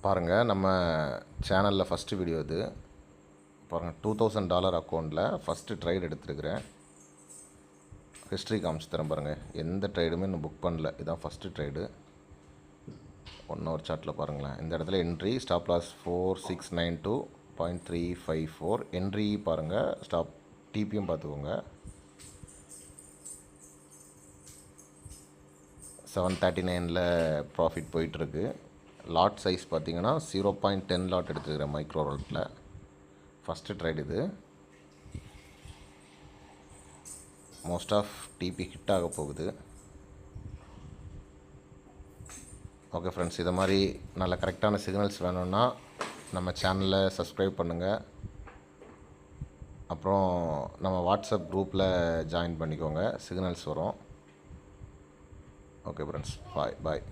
பாருங்கள், நம்ம சேனலில் ஃபஸ்ட்டு வீடியோ இது. பாருங்கள், $2000 அக்கௌண்ட்டில் ஃபஸ்ட்டு ட்ரேட் எடுத்துருக்கிறேன். ஹிஸ்ட்ரி காமிச்சு தரேன் பாருங்கள். எந்த ட்ரேடுமே இன்னும் புக் பண்ணல. இதுதான் ஃபஸ்ட்டு ட்ரேடு. 1 ஹவர் சார்ட்டில் பாருங்களேன். இந்த இடத்துல என்ட்ரி, ஸ்டாப் லாஸ் 4692.354. என்ட்ரி பாருங்கள், ஸ்டாப் டிபியும் பார்த்துக்கோங்க. 739 ப்ராஃபிட் போயிட்டுருக்கு. லாட் சைஸ் பார்த்தீங்கன்னா 0.10 லாட் எடுத்துக்கிறேன் மைக்ரோ ரோட்டில். ஃபஸ்ட்டு ட்ரேட் இது. மோஸ்ட் ஆஃப் டிபி ஹிட் ஆக போகுது. ஓகே ஃப்ரெண்ட்ஸ், இதை மாதிரி நல்ல கரெக்டான சிக்னல்ஸ் வேணும்னா நம்ம சேனலை சப்ஸ்கிரைப் பண்ணுங்கள். அப்புறம் நம்ம வாட்ஸ்அப் குரூப்பில் ஜாயின் பண்ணிக்கோங்க, சிக்னல்ஸ் வரும். ஓகே ஃப்ரெண்ட்ஸ், பாய்.